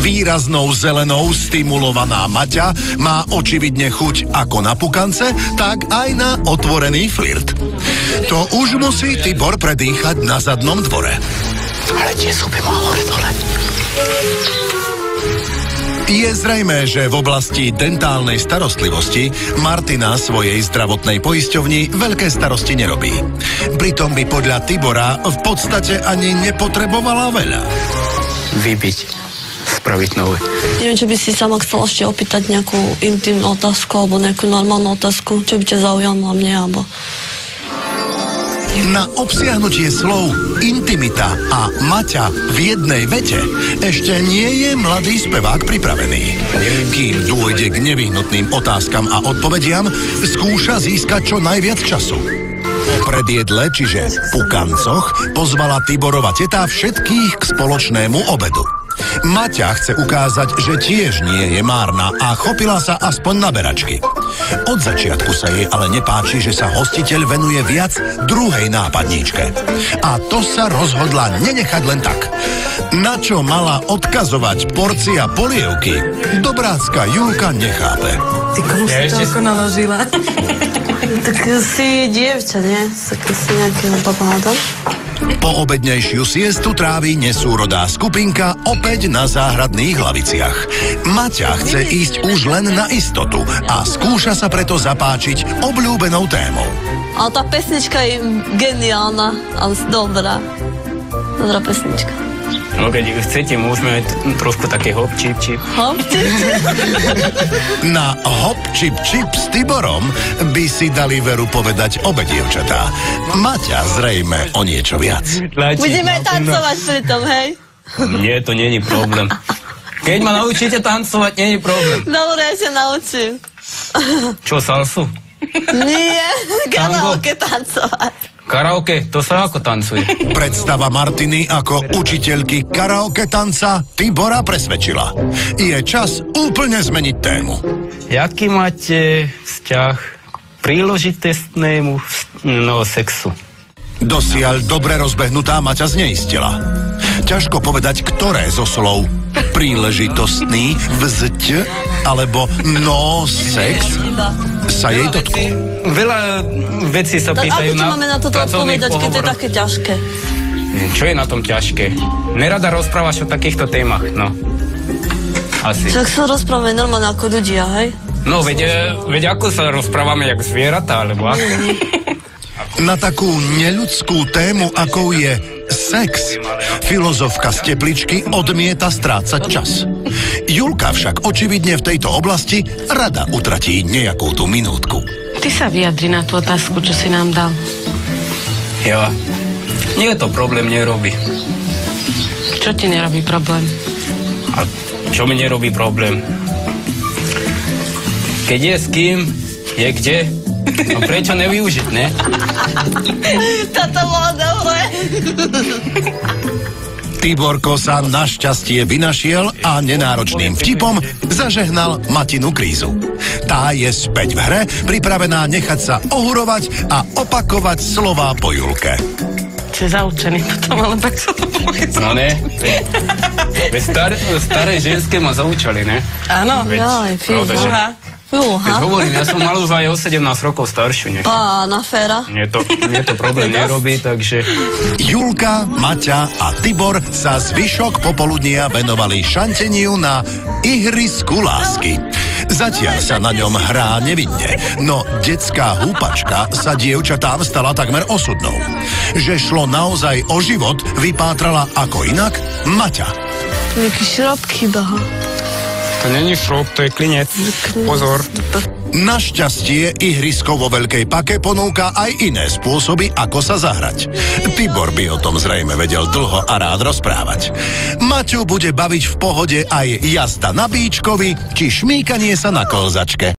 Výraznou zelenou stimulovaná Maťa má očividne chuť ako na pukance, tak aj na otvorený flirt. To už musí Tibor predýchať na zadnom dvore. Ale tie zuby má hore dole. Je zrejmé, že v oblasti dentálnej starostlivosti Martina svojej zdravotnej poisťovni veľké starosti nerobí. Pritom by podľa Tibora v podstate ani nepotrebovala veľa. Vybiť, spraviť nové. Neviem, či by si sa ma chcel ešte opýtať nejakú intimnú otázku alebo nejakú normálnu otázku, čo by ťa zaujalo mne, alebo... Na obsiahnutie slov intimita a Maťa v jednej vete ešte nie je mladý spevák pripravený. Kým dôjde k nevyhnutným otázkam a odpovediam, skúša získať čo najviac času. Pred jedle, čiže pukancoch, pozvala Tiborova teta všetkých k spoločnému obedu. Maťa chce ukázať, že tiež nie je márna a chopila sa aspoň na beračky. Od začiatku sa jej ale nepáči, že sa hostiteľ venuje viac druhej nápadníčke. A to sa rozhodla nenechať len tak. Na čo mala odkazovať porcia polievky, dobrácka Julka nechápe. Ty komu si to ako naložila? Tak si dievča, nie? Tak si nejakého babáda. Poobednejšiu siestu trávi nesúrodá skupinka opäť na záhradných laviciach. Maťa chce ísť už len na istotu a skúša sa preto zapáčiť obľúbenou témou. Ale tá pesnička je geniálna, ale dobrá. Dobrá pesnička. No keď chcete, môžeme trošku také hop, čip, čip. Hop, čip, čip. Na hop, čip, čip s Tiborom by si dali veru povedať obe dievčatá. Maťa zrejme o niečo viac. Budeme tancovať pri tom, hej? Nie, to nie je problém. Keď ma naučíte tancovať, nie je problém. Dobre, ja sa naučím. Čo, salsu? Nie, karaoke tancovať. Karaoke, to sa ako tancuje? Predstava Martiny ako učiteľky karaoke tanca Tibora presvedčila. Je čas úplne zmeniť tému. Jaký máte vzťah k príležitostnému sexu? Dosiaľ dobre rozbehnutá Maťa zneistila. Ťažko povedať, ktoré zo slov príležitostný, vzť alebo sex sa jej dotklo. Veľa vecí sa pýtajú na máme na toto odpovedať, keď to je také ťažké? Čo je na tom ťažké? Nerada rozprávaš o takýchto témach, no. Asi. Tak sa rozprávame normálne ako ľudia, hej? No, veď ako sa rozprávame, jak zvieratá, alebo ako? Na takú neľudskú tému, akou je sex, filozofka z Tepličky odmieta strácať čas. Julka však očividne v tejto oblasti rada utratí nejakú tú minútku. Ty sa vyjadri na tú otázku, čo si nám dal. Ja. Nie je to problém, nerobí. Čo ti nerobí problém? A čo mi nerobí problém? Keď je s kým, je kde. A prečo nevyužiť, ne? Toto bolo dobré. Tiborko sa našťastie vynašiel a nenáročným vtipom zažehnal Matinu krízu. Tá je späť v hre, pripravená nechať sa ohurovať a opakovať slová po Julke. Si zaučený potom, ale tak sa to povedal. No ne. Staré ženské ma zaučali, ne? Áno. Jaj, fíha. Keď hovorím, ja som mal už aj o 17 rokov staršiu, ne? Pána féra. Mne to problém nerobí, takže... Julka, Maťa a Tibor sa zvyšok popoludnia venovali šanteniu na ihrisku lásky. Zatiaľ sa na ňom hrá nevinne, no detská húpačka sa dievčatám stala takmer osudnou. Že šlo naozaj o život, vypátrala ako inak Maťa. Nejaký šrob chyba. To není šrob, to je klinec. Pozor. Našťastie ihrisko vo Veľkej Pake ponúka aj iné spôsoby, ako sa zahrať. Tibor by o tom zrejme vedel dlho a rád rozprávať. Maťu bude baviť v pohode aj jazda na bíčkovi či šmýkanie sa na klzačke.